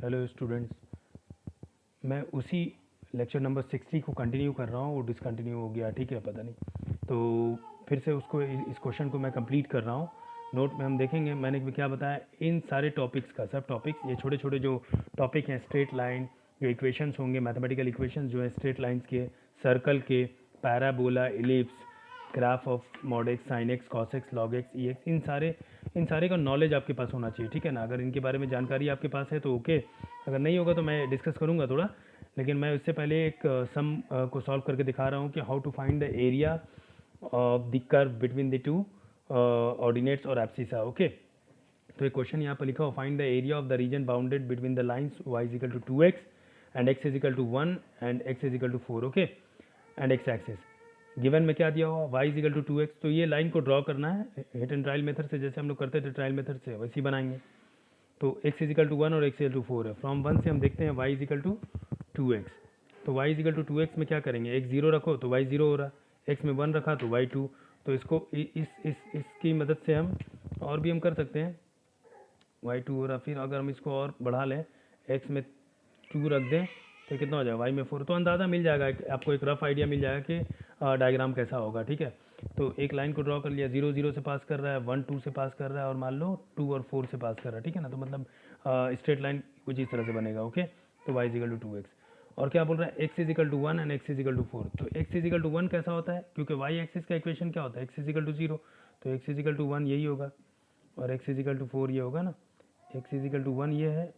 Hello students, मैं उसी lecture number 60 को कंटिन्यू कर रहा हूँ। वो डिसकंटिन्यू हो गया, ठीक है, पता नहीं। तो फिर से उसको इस क्वेश्चन को मैं कंप्लीट कर रहा हूँ। नोट में हम देखेंगे मैंने क्या बताया, इन सारे टॉपिक्स का, सब टॉपिक्स, ये छोटे छोटे जो टॉपिक हैं, स्ट्रेट लाइन, जो इक्वेशंस होंगे, मैथमेटिकल इक्वेशंस जो है स्ट्रेट लाइंस के, सर्कल के, parabola, ellipse, graph of mod x, sine x, cos x, log x, e x, इन सारे का नॉलेज आपके पास होना चाहिए, ठीक है ना। अगर इनके बारे में जानकारी आपके पास है तो ओके, अगर नहीं होगा तो मैं डिस्कस करूँगा थोड़ा। लेकिन मैं उससे पहले एक सम को सॉल्व करके दिखा रहा हूँ कि how to find the area of the curve between the two ordinates और एब्सिसा। ओके, तो एक क्वेश्चन यहाँ पर लिखा हो, find the area of the region bounded between the lines y is equal to 2x and x is equal to 1 and x is equal to 4। Okay, and x axis given में क्या दिया हुआ, y is equal to 2x। तो ये line को draw करना है hit and trial method से, जैसे हम लोग करते थे ट्रायल मेथड से, वैसे ही बनाएंगे। तो x इज इक्वल टू 1 और x इज इक्वल टू 4 है। फ्रॉम 1 से हम देखते हैं y is equal to 2x। तो y is equal to 2x में क्या करेंगे, x 0 रखो तो y 0 हो रहा, x में 1 रखा तो y 2। तो इसको इसकी मदद से हम और भी हम कर सकते हैं, y 2 हो रहा। फिर अगर हम इसको और बढ़ा लें, x में 2 रख दें तो कितना हो जाएगा, y में 4। तो अंदाज़ा मिल जाएगा, आपको एक रफ आइडिया मिल जाएगा कि डायग्राम कैसा होगा, ठीक है। तो एक लाइन को ड्रॉ कर लिया, 0 0 से पास कर रहा है, 1 2 से पास कर रहा है, और मान लो 2 और 4 से पास कर रहा है, ठीक है ना। तो मतलब स्ट्रेट लाइन कुछ इस तरह से बनेगा। ओके, तो y इजिकल टू 2x। और क्या बोल रहा है, x is equal to 1 and x is equal to 4। तो x इजिकल टू 1 कैसा होता है, क्योंकि y एक्सिस का इक्वेशन क्या होता है, x इजिकल टू 0। तो x इजिकल टू 1 यही होगा, और x इजिकल टू 4 ये होगा ना। x इजिकल टू 1 ये है,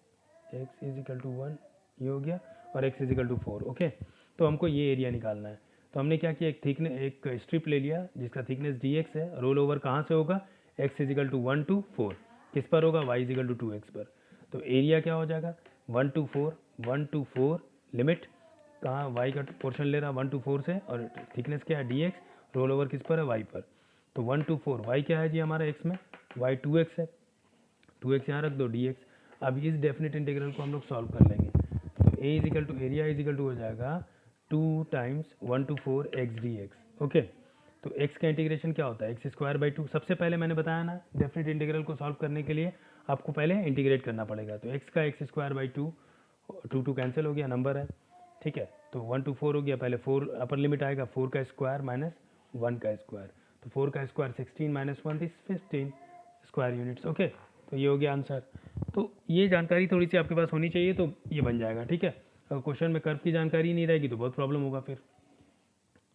x इजिकल टू 1 ये हो गया, और x इजिकल टू 4। ओके, तो हमको ये एरिया निकालना है। तो हमने क्या किया, एक स्ट्रिप ले लिया जिसका थिकनेस dx है। रोल ओवर कहाँ से होगा, x इजिकल टू 1 टू 4, किस पर होगा, y इजिकल टू 2x पर। तो एरिया क्या हो जाएगा, 1 टू 4 लिमिट, कहाँ y का पोर्शन ले रहा 1 टू 4 से, और थिकनेस क्या है dx, रोल ओवर किस पर है, y पर। तो 1 टू 4, y क्या है जी हमारा x में, y 2x है, 2x यहाँ रख दो, dx। अब इस डेफिनेट इंटीग्रल को हम लोग सॉल्व कर लेंगे। तो a is equal to area is equal to हो जाएगा 2 times 1 to 4 x dx। Okay, तो x का इंटीग्रेशन क्या होता है, एक्स स्क्वायर बाई 2। सबसे पहले मैंने बताया ना, डेफिनेट इंटीग्रल को सॉल्व करने के लिए आपको पहले इंटीग्रेट करना पड़ेगा। तो x का एक्स स्क्वायर बाई 2, 2 कैंसिल हो गया, नंबर है, ठीक है। तो 1 टू 4 हो गया, पहले 4 अपर लिमिट आएगा, 4 का स्क्वायर माइनस 1 का स्क्वायर। तो 4 का square 16 minus 1 is 15 square units. Okay, तो ये हो गया आंसर। तो ये जानकारी थोड़ी सी आपके पास होनी चाहिए, तो ये बन जाएगा, ठीक है। अगर क्वेश्चन में कर्व की जानकारी नहीं रहेगी तो बहुत प्रॉब्लम होगा फिर।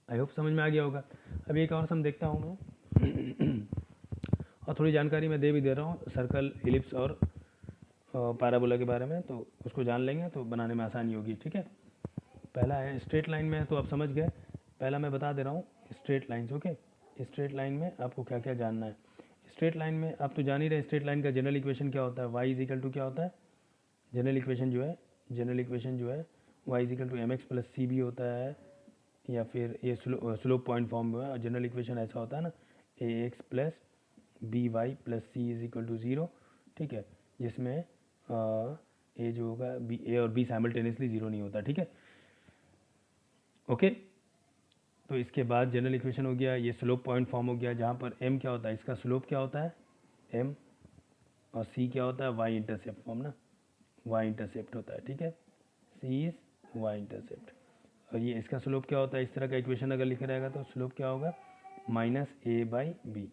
आई होप समझ में आ गया होगा। अभी एक और सम देखता हूँ मैं और थोड़ी जानकारी मैं दे रहा हूँ सर्कल, इलिप्स और पैराबोला के बारे में, तो उसको जान लेंगे तो बनाने में आसानी होगी, ठीक है। पहला है स्ट्रेट लाइन में, तो आप समझ गए। पहला मैं बता दे रहा हूँ straight lines. Okay, straight line में आपको क्या क्या जानना है। स्ट्रेट लाइन में आप तो जान ही रहे, स्ट्रेट लाइन का जनरल इक्वेशन क्या होता है, y इज इक्वल टू क्या होता है, जनरल इक्वेशन जो है y is equal to m x plus c भी होता है, या फिर ये स्लोप पॉइंट फॉर्म में है। और जनरल इक्वेशन ऐसा होता है ना, a x plus b y plus c is equal to 0, ठीक है, जिसमें ए जो होगा बी, ए और बी साइमल्टेनियसली 0 नहीं होता, ठीक है। ओके, तो इसके बाद जनरल इक्वेशन हो गया, ये स्लोप पॉइंट फॉर्म हो गया, जहाँ पर m क्या होता है, इसका स्लोप क्या होता है m, और c क्या होता है y इंटरसेप्ट फॉर्म ना, y इंटरसेप्ट होता है, ठीक है, c इज y इंटरसेप्ट। और ये इसका स्लोप क्या होता है, इस तरह का इक्वेशन अगर लिखा रहेगा तो स्लोप क्या होगा, माइनस a बाई बी,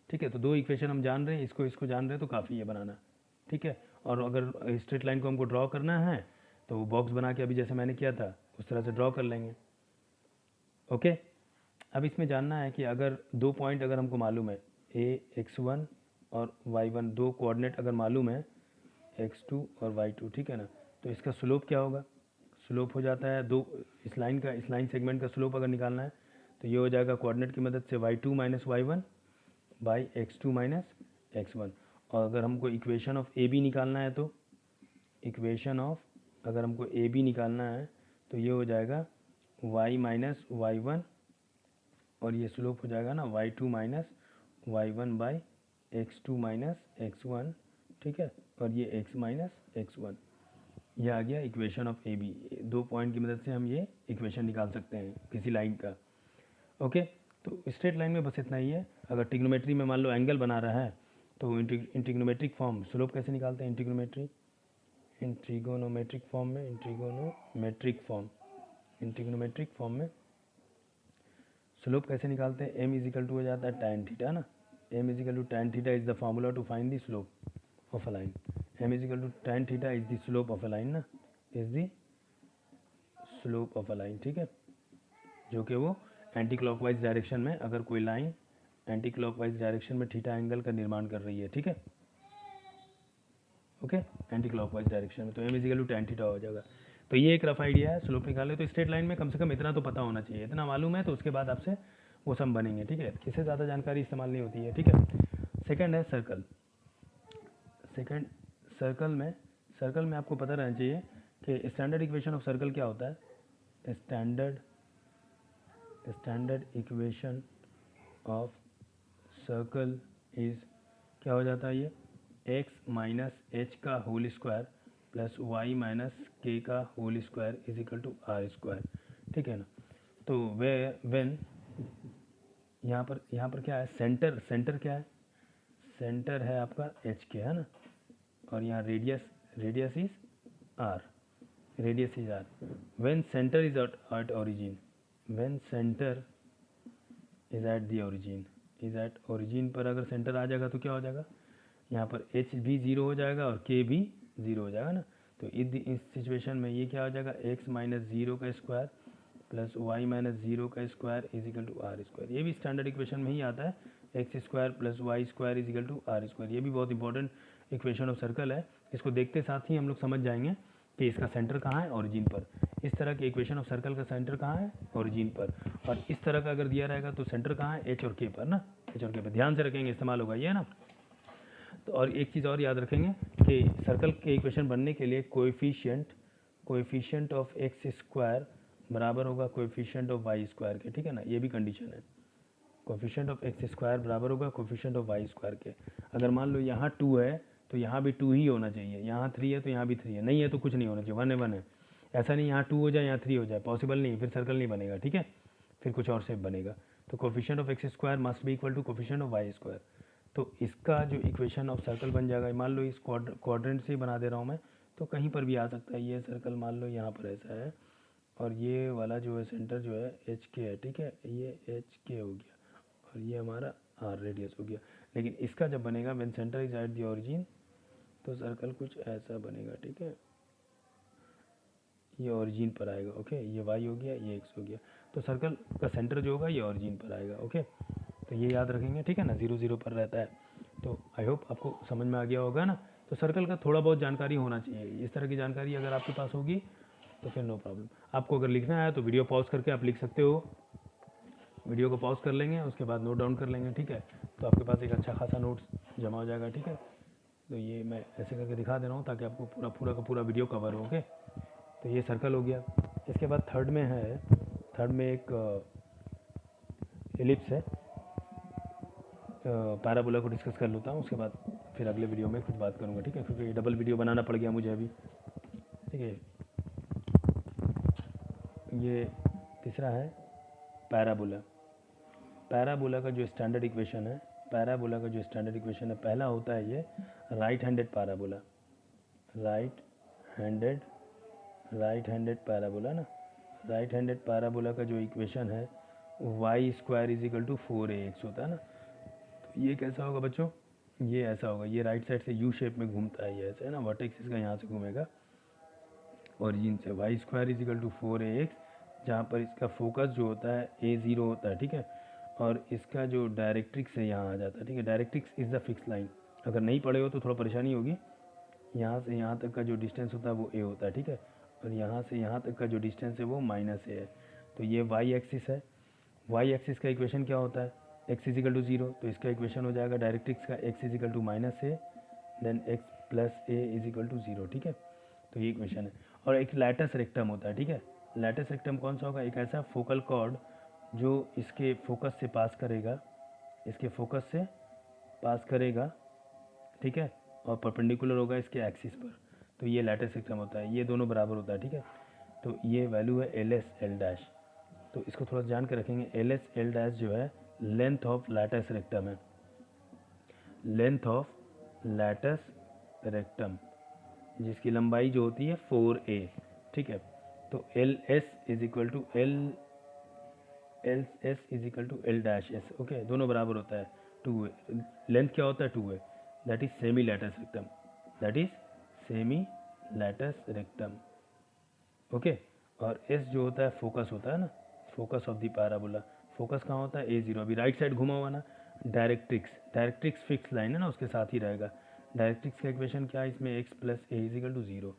ठीक है। तो दो इक्वेशन हम जान रहे हैं, इसको जान रहे हैं, तो काफ़ी है बनाना, ठीक है। और अगर स्ट्रेट लाइन को हमको ड्रॉ करना है तो बॉक्स बना के अभी जैसे मैंने किया था उस तरह से ड्रॉ कर लेंगे। ओके, अब इसमें जानना है कि अगर दो पॉइंट अगर हमको मालूम है, ए x1 और y1, दो कोऑर्डिनेट अगर मालूम है x2 और y2, ठीक है ना, तो इसका स्लोप क्या होगा, स्लोप हो जाता है दो, इस लाइन सेगमेंट का स्लोप अगर निकालना है तो ये हो जाएगा कोऑर्डिनेट की मदद से y2 minus y1 by x2 minus x1। और अगर हमको इक्वेशन ऑफ ए बी निकालना है, तो इक्वेशन ऑफ अगर हमको ए बी निकालना है तो ये हो जाएगा y माइनस y1, और ये स्लोप हो जाएगा ना y2 minus y1 by x2 minus x1, ठीक है, और ये x माइनस x1। ये आ गया इक्वेशन ऑफ ए बी। दो पॉइंट की मदद से हम ये इक्वेशन निकाल सकते हैं किसी लाइन का। ओके, तो स्ट्रेट लाइन में बस इतना ही है। अगर ट्रिग्नोमेट्री में मान लो एंगल बना रहा है तो इन ट्रिग्नोमेट्रिक फॉर्म स्लोप कैसे निकालते हैं, इन ट्रिग्नोमेट्री इन ट्रिगोनोमेट्रिक फॉर्म में स्लोप कैसे निकालते हैं? m इजिकल टू हो जाता है tan थीटा ना, m is equal to tan theta is the formula to find the slope of a line. m is equal to tan theta is the slope of a line ना, is the slope of a line, ठीक है, जो कि वो anti clockwise direction में, अगर कोई line anti clockwise direction में थीटा एंगल का निर्माण कर रही है, ठीक है, ओके, एंटी क्लॉकवाइज डायरेक्शन में, तो m is equal to tan theta हो जाएगा। तो ये एक रफ आइडिया है स्लोप निकालने। तो स्ट्रेट लाइन में कम से कम इतना तो पता होना चाहिए, इतना मालूम है तो उसके बाद आपसे वो सम बनेंगे, ठीक है, इससे ज़्यादा जानकारी इस्तेमाल नहीं होती है, ठीक है। सेकंड है सर्कल। सर्कल में आपको पता रहना चाहिए कि स्टैंडर्ड इक्वेशन ऑफ सर्कल क्या होता है। Standard equation of circle is क्या हो जाता है, ये x माइनस एच का whole square plus y minus k का whole square is equal to r square, ठीक है ना। तो व्हेन यहाँ पर क्या है, सेंटर क्या है, सेंटर है आपका एच के, है ना, और यहाँ radius is r, when centre is at origin, when centre is at the origin पर अगर सेंटर आ जाएगा तो क्या हो जाएगा, यहाँ पर h भी ज़ीरो हो जाएगा और k भी ज़ीरो हो जाएगा ना। तो इस सिचुएशन में ये क्या हो जाएगा, x माइनस ज़ीरो का square plus y minus zero का square is equal to r square. ये भी स्टैंडर्ड इक्वेशन में ही आता है, x square plus y square is equal to r square. ये भी बहुत इंपॉर्टेंट इक्वेशन ऑफ सर्कल है। इसको देखते साथ ही हम लोग समझ जाएंगे कि इसका सेंटर कहाँ है, ओरिजिन पर। इस तरह के इक्वेशन ऑफ सर्कल का सेंटर कहाँ है, ओरिजिन पर। और इस तरह का अगर दिया रहेगा तो सेंटर कहाँ है, एच और के पर ना, एच और के पर। ध्यान से रखेंगे, इस्तेमाल होगा ये ना। तो और एक चीज़ और याद रखेंगे कि सर्कल के इक्वेशन बनने के लिए कोएफिशिएंट ऑफ एक्स स्क्वायर बराबर होगा कोएफिशिएंट ऑफ वाई स्क्वायर के, ठीक है ना, ये भी कंडीशन है। कोएफिशिएंट ऑफ एक्स स्क्वायर बराबर होगा कोएफिशिएंट ऑफ वाई स्क्वायर के। अगर मान लो यहाँ 2 है तो यहाँ भी 2 ही होना चाहिए, यहाँ 3 है तो यहाँ भी 3 है, नहीं है तो कुछ नहीं होना चाहिए, 1 है 1 है। ऐसा नहीं यहाँ 2 हो जाए यहाँ 3 हो जाए, पॉसिबल नहीं, फिर सर्कल नहीं बनेगा, ठीक है, फिर कुछ और शेप बनेगा। तो coefficient of x square must be equal to coefficient of y square. तो इसका जो इक्वेशन ऑफ सर्कल बन जाएगा, मान लो इस क्वाड्रेंट से ही बना दे रहा हूँ मैं, तो कहीं पर भी आ सकता है। ये सर्कल मान लो यहाँ पर ऐसा है और ये वाला जो है सेंटर जो है एच के है, ठीक है, ये एच के हो गया और ये हमारा आर रेडियस हो गया। लेकिन इसका जब बनेगा when centre is at the origin, तो सर्कल कुछ ऐसा बनेगा, ठीक है, ये ओरिजिन पर आएगा, ओके, ये वाई हो गया, ये एक्स हो गया। तो सर्कल का सेंटर जो होगा ये ओरिजिन पर आएगा, ओके। तो ये याद रखेंगे, ठीक है ना, 0 0 पर रहता है। तो आई होप आपको समझ में आ गया होगा ना। तो सर्कल का थोड़ा बहुत जानकारी होना चाहिए। इस तरह की जानकारी अगर आपके पास होगी तो फिर नो प्रॉब्लम। आपको अगर लिखना है तो वीडियो पॉज करके आप लिख सकते हो, वीडियो को पॉज कर लेंगे, उसके बाद नोट डाउन कर लेंगे, ठीक है। तो आपके पास एक अच्छा खासा नोट्स जमा हो जाएगा, ठीक है। तो ये मैं ऐसे करके दिखा दे रहा हूँ ताकि आपको पूरा का पूरा वीडियो कवर हो, ओके। तो ये सर्कल हो गया। इसके बाद थर्ड में एक एलिप्स है, पैराबोला को डिस्कस कर लेता हूँ, उसके बाद फिर अगले वीडियो में कुछ बात करूँगा, ठीक है, क्योंकि डबल वीडियो बनाना पड़ गया मुझे अभी, ठीक है। ये तीसरा है पैराबोला। पैराबोला का जो स्टैंडर्ड इक्वेशन है, पहला होता है ये right handed parabola, right handed parabola ना। राइट हैंडेड पैराबोला का जो इक्वेशन है y square is equal to 4ax होता है ना। तो ये कैसा होगा बच्चों, ये ऐसा होगा, ये राइट साइड से यू शेप में घूमता है, ये ऐसा है ना, वर्टेक्स इसका यहाँ से घूमेगा ओरिजिन से। Y square is equal to 4ax, जहाँ पर इसका फोकस जो होता है a0 होता है, ठीक है, और इसका जो डायरेक्ट्रिक्स है यहाँ आ जाता है, ठीक है। Directrix is the fix line. अगर नहीं पढ़े हो तो थोड़ा परेशानी होगी। यहाँ से यहाँ तक का जो डिस्टेंस होता है वो a होता है, ठीक है, और यहाँ से यहाँ तक का जो डिस्टेंस है वो -a है। तो ये वाई एक्सिस है। वाई एक्सिस का इक्वेशन क्या होता है, x इजिकल टू 0, तो इसका इक्वेशन हो जाएगा डायरेक्ट्रिक्स का x is equal to -a then x plus a is equal to 0, ठीक है। तो ये इक्वेशन है। और एक लैटस रेक्टम होता है, ठीक है। लैटस रेक्टम कौन सा होगा, एक ऐसा फोकल कॉर्ड जो इसके फोकस से पास करेगा, ठीक है, और परपेंडिकुलर होगा इसके एक्सिस पर। तो ये लैटस रेक्टम होता है, ये दोनों बराबर होता है, ठीक है। तो ये वैल्यू है LS L'। तो इसको थोड़ा जान के रखेंगे। LS L' जो है लेंथ ऑफ लैटस रेक्टम है, लेंथ ऑफ लैटस रेक्टम, जिसकी लंबाई जो होती है 4a, ठीक है। तो L S is equal to L S is equal to L dash S, okay, दोनों बराबर होता है 2a। लेंथ क्या होता है 2a, that is semi latus rectum, that is semi latus rectum, okay. और एस जो होता है फोकस होता है ना, focus of the parabola. Focus कहाँ होता है A0, अभी राइट साइड घुमा हुआ ना, डायरेक्ट्रिक्स फिक्स लाइन है ना, उसके साथ ही रहेगा। डायरेक्ट्रिक्स का इक्वेशन क्या है इसमें, x plus a is equal to 0,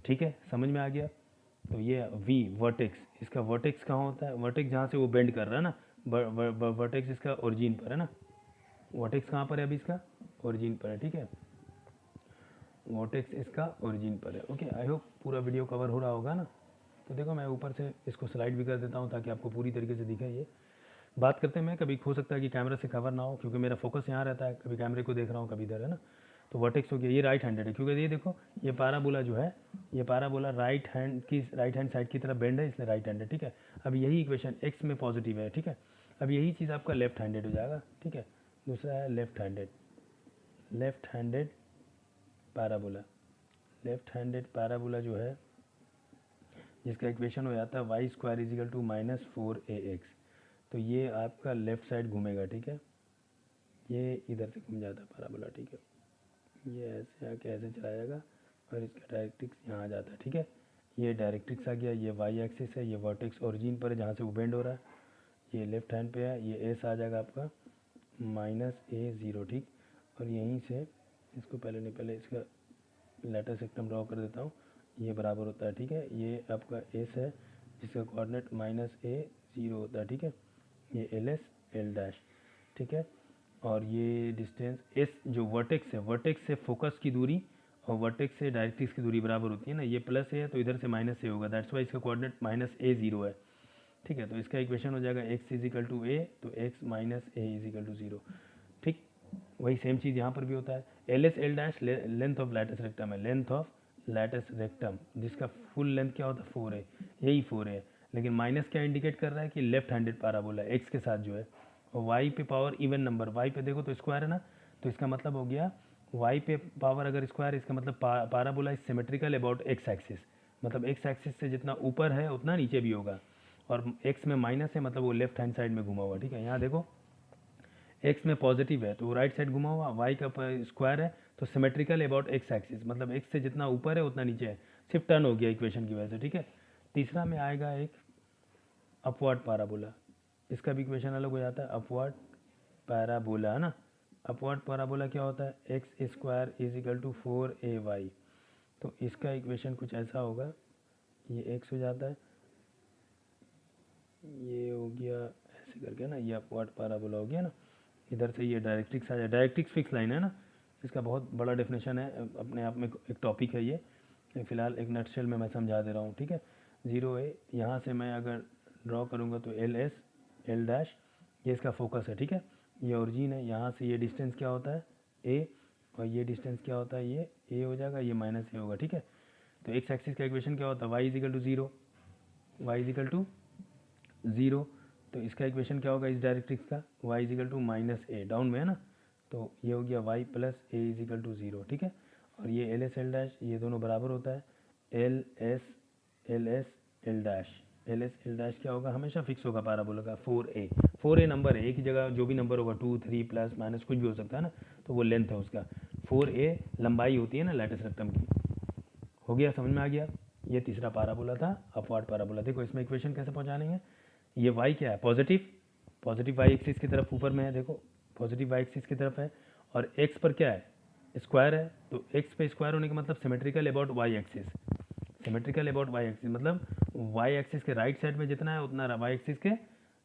ठीक है, समझ में आ गया। तो ये v वर्टेक्स, इसका वर्टेक्स कहाँ होता है, वर्टेक्स जहाँ से वो बेंड कर रहा है ना, वर्टेक्स इसका ओरिजिन पर है ना, वर्टेक्स कहाँ पर है अभी इसका, ओरिजिन पर है, ठीक है, वर्टेक्स इसका ओरिजिन पर है, ओके। आई होप पूरा वीडियो कवर हो रहा होगा ना। तो देखो मैं ऊपर से इसको स्लाइड भी कर देता हूँ ताकि आपको पूरी तरीके से दिखे। ये बात करते हैं, मैं कभी हो सकता है कि कैमरा से कवर ना हो क्योंकि मेरा फोकस यहाँ रहता है, कभी कैमरे को देख रहा हूँ कभी इधर, है ना। तो वर्टेक्स हो गया, ये राइट हैंडेड है क्योंकि ये देखो ये पैराबोला जो है, ये पैराबोला राइट हैंड साइड की तरफ बेंड है, इसलिए राइट हैंडेड, ठीक है। अब यही इक्वेशन एक्स में पॉजिटिव है, ठीक है। अब यही चीज़ आपका लेफ्ट हैंडेड हो जाएगा, ठीक है। दूसरा है left handed parabola. Left handed parabola जो है जिसका इक्वेशन हो जाता है y square is equal to -4ax। तो ये आपका लेफ्ट साइड घूमेगा, ठीक है, ये इधर से घूम जाता है पैराबोला, ठीक है, ये ऐसे आके ऐसे चला जाएगा और इसका डायरेक्ट्रिक्स यहाँ आ जाता है, ठीक है। ये डायरेक्ट्रिक्स आ गया, ये वाई एक्सिस है, ये वर्टेक्स ओरिजिन पर है जहाँ से वो बेंड हो रहा है, ये लेफ्ट हैंड पे है, ये एस आ जाएगा आपका -a0, ठीक। और यहीं से इसको पहले इसका लैटस सेक्टम ड्रॉ कर देता हूँ, ये बराबर होता है, ठीक है। ये आपका एस है जिसका कोऑर्डिनेट -a0 होता है, ठीक है। ये एल एस एल डैश, ठीक है। और ये डिस्टेंस एस जो वर्टेक्स है, वर्टेक्स से फोकस की दूरी और वर्टेक्स से डायरेक्ट्रिक्स की दूरी बराबर होती है ना, ये प्लस है तो इधर से माइनस ए होगा, दैट्स वाई इसका कोऑर्डिनेट -a0 है, ठीक है। तो इसका इक्वेशन हो जाएगा x इजिकल टू ए, तो x minus a is equal to 0, ठीक। वही सेम चीज़ यहाँ पर भी होता है। L S L dash length of latus rectum है, लेंथ ऑफ लैटस रेक्टम जिसका फुल लेंथ क्या होता है 4 है, यही 4 है, लेकिन माइनस क्या इंडिकेट कर रहा है कि लेफ्ट हैंडेड पैराबोला एक्स के साथ जो है, और वाई पे पावर इवन नंबर, वाई पे देखो तो स्क्वायर है ना, तो इसका मतलब हो गया वाई पे पावर अगर स्क्वायर, इसका मतलब parabola is symmetrical about x axis, मतलब एक्स एक्सिस से जितना ऊपर है उतना नीचे भी होगा, और एक्स में माइनस है मतलब वो लेफ्ट हैंड साइड में घुमा हुआ, ठीक है। यहाँ देखो एक्स में पॉजिटिव है तो वो राइट साइड घुमा हुआ, वाई का स्क्वायर है तो सिमेट्रिकल अबाउट एक्स एक्सिस, मतलब एक्स से जितना ऊपर है उतना नीचे है, सिर्फ टर्न हो गया इक्वेशन की वजह से, ठीक है। तीसरा में आएगा एक अपवर्ड पैराबोला, इसका भी इक्वेशन अलग हो जाता है, अपवर्ड पैराबोला है ना। अपवर्ड पैराबोला क्या होता है, x square is equal to 4ay, तो इसका इक्वेशन कुछ ऐसा होगा, ये एक्स हो जाता है, ये हो गया ऐसे करके ना, ये अपवर्ड पैराबोला हो गया ना, इधर से ये डायरेक्ट्रिक्स आ जाए, डायरेक्ट्रिक्स फिक्स लाइन है ना, इसका बहुत बड़ा डेफिनेशन है, अपने आप में एक टॉपिक है ये, फिलहाल एक नटशेल में मैं समझा दे रहा हूँ, ठीक है। 0a, यहाँ से मैं अगर ड्रॉ करूँगा तो एल एस एल डैश, ये इसका फोकस है, ठीक है, ये ओरिजिन है, यहाँ से ये डिस्टेंस क्या होता है a, और ये डिस्टेंस क्या होता है, ये a हो जाएगा, ये -a होगा, ठीक है। तो एक्स एक्सिस का इक्वेशन क्या होता है, y is equal to 0, y is equal to 0, तो इसका इक्वेशन क्या होगा इस डायरेक्ट्रिक्स का, y is equal to -a, down में है ना, तो ये हो गया y plus a is equal to 0, ठीक है। और ये एल एस एल डैश, ये दोनों बराबर होता है एल एस एल डैश क्या होगा, हमेशा फिक्स होगा पैराबोला का, 4a नंबर है, एक ही जगह जो भी नंबर होगा 2 3 प्लस माइनस कुछ भी हो सकता है ना, तो वो लेंथ है उसका, 4a लंबाई होती है ना लैटिस रेक्टम की। हो गया, समझ में आ गया। ये तीसरा पैराबोला था, अपवर्ड पैराबोला। देखो इसमें इक्वेशन कैसे पहुंचाने हैं, ये y क्या है, पॉजिटिव वाई एक्सिस की तरफ ऊपर में है, देखो पॉजिटिव वाई एक्सिस की तरफ है, और x पर क्या है, स्क्वायर है, तो x पे स्क्वायर होने का मतलब symmetrical about Y axis, symmetrical about Y axis मतलब वाई एक्सिस के राइट साइड में जितना है उतना वाई एक्सिस के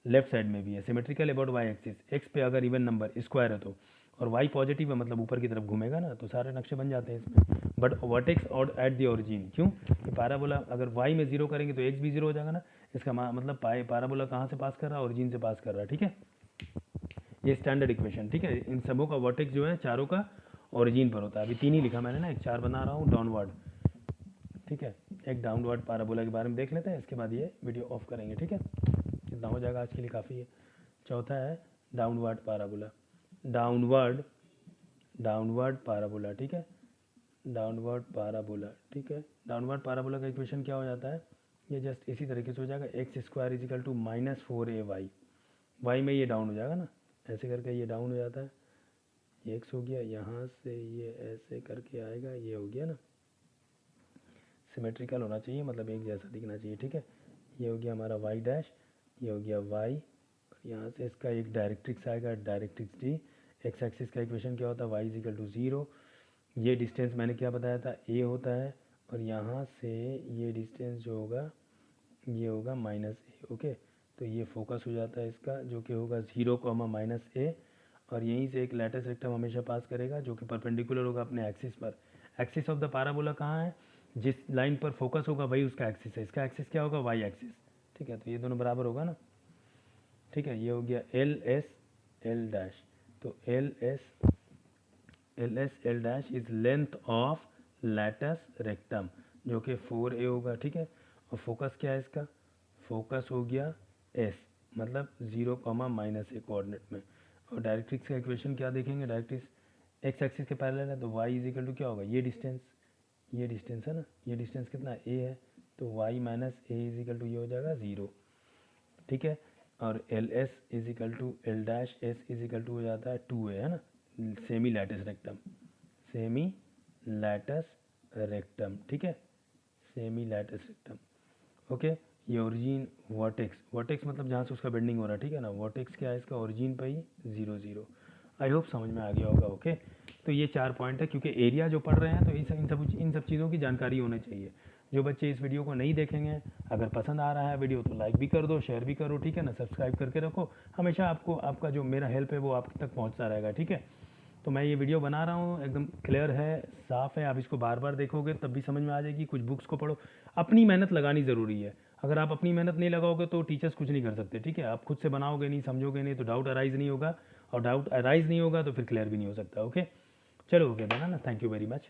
लेफ्ट साइड में भी है, symmetrical about Y axis, X पे अगर इवन नंबर स्क्वायर है तो, और वाई पॉजिटिव है मतलब ऊपर की तरफ घूमेगा ना, तो सारे नक्शे बन जाते हैं इसमें। बट वर्टेक्स और एट द ओरिजिन, क्यों, ये पैराबोला अगर वाई में 0 करेंगे तो एक्स भी 0 हो जाएगा ना, इसका मतलब पैराबोला कहाँ से पास कर रहा है, ओरिजिन से पास कर रहा है, ठीक है। ये स्टैंडर्ड इक्वेशन, ठीक है। इन सबों का वर्टेक्स जो है चारों का ओरिजिन पर होता है, अभी 3 ही लिखा मैंने ना, एक 4 बना रहा हूँ डाउनवर्ड, ठीक है। एक डाउनवर्ड पैराबोला के बारे में देख लेते हैं, इसके बाद ये वीडियो ऑफ करेंगे, ठीक है। इतना हो जाएगा आज के लिए, काफ़ी है। चौथा है डाउनवर्ड पैराबोला, डाउनवर्ड पैराबोला, ठीक है। डाउनवर्ड पाराबोला, ठीक है। डाउनवर्ड पाराबोला का इक्वेशन क्या हो जाता है, ये जस्ट इसी तरीके से हो जाएगा, X square is equal to -4ay, Y में ये डाउन हो जाएगा ना, ऐसे करके ये डाउन हो जाता है, ये एक्स हो गया, यहाँ से ये ऐसे करके आएगा, ये हो गया ना, सिमेट्रिकल होना चाहिए, मतलब एक जैसा दिखना चाहिए, ठीक है। ये हो गया हमारा वाई डैश, ये हो गया वाई, यहाँ से इसका एक डायरेक्ट्रिक्स आएगा, डायरेक्ट्रिक्स डी, एक्स एक्सिस का इक्वेशन क्या होता है, वाई इज इक्वल टू 0, ये डिस्टेंस मैंने क्या बताया था, ए होता है, और यहाँ से ये डिस्टेंस जो होगा ये होगा -a, ओके। तो ये फोकस हो जाता है इसका, जो कि होगा 0, -a, और यहीं से एक लैटिस रेक्टम हमेशा पास करेगा जो कि परपेंडिकुलर होगा अपने एक्सिस पर। एक्सिस ऑफ द पैराबोला कहाँ है, जिस लाइन पर फोकस होगा वही उसका एक्सिस है, इसका एक्सिस क्या होगा, वाई एक्सिस, ठीक है। तो ये दोनों बराबर होगा ना, ठीक है। ये हो गया एल एस एल डैश, तो L S L dash is length of latus rectum, जो कि 4a होगा, ठीक है। और फोकस क्या है इसका, फोकस हो गया एस, मतलब 0, -a कोऑर्डिनेट में। और डायरेक्ट्रिक्स का इक्वेशन क्या देखेंगे, डायरेक्ट्रिक्स एक्स एक्सिस के पैरेलल है, तो वाई इज इक्वल टू क्या होगा, ये डिस्टेंस है ना, ये डिस्टेंस कितना a है, तो y - a is equal to ये हो जाएगा 0, ठीक है। और L S is equal to L dash S is equal to हो जाता है 2a, है ना, semi latus rectum, semi latus rectum, ठीक है, सेमी लैटिस रेक्टम, ओके। ये ओरिजिन वर्टेक्स, वर्टेक्स मतलब जहाँ से उसका बेंडिंग हो रहा है, ठीक है ना, वर्टेक्स क्या है इसका, ओरिजिन पे ही 0, 0। आई होप समझ में आ गया होगा, ओके। तो ये 4 पॉइंट है, क्योंकि एरिया जो पढ़ रहे हैं तो इन सब चीज़ों की जानकारी होनी चाहिए। जो बच्चे इस वीडियो को नहीं देखेंगे, अगर पसंद आ रहा है वीडियो तो लाइक भी कर दो, शेयर भी करो, ठीक है ना, सब्सक्राइब करके रखो, हमेशा आपको आपका जो मेरा हेल्प है वो आप तक पहुँचता रहेगा, ठीक है। तो मैं ये वीडियो बना रहा हूँ, एकदम क्लियर है, साफ़ है, आप इसको बार बार देखोगे तब भी समझ में आ जाएगी। कुछ बुक्स को पढ़ो, अपनी मेहनत लगानी ज़रूरी है, अगर आप अपनी मेहनत नहीं लगाओगे तो टीचर्स कुछ नहीं कर सकते, ठीक है। आप खुद से बनाओगे नहीं, समझोगे नहीं, तो डाउट अराइज नहीं होगा, और डाउट अराइज नहीं होगा तो फिर क्लियर भी नहीं हो सकता, ओके। चलो ओके देना ना, थैंक यू वेरी मच।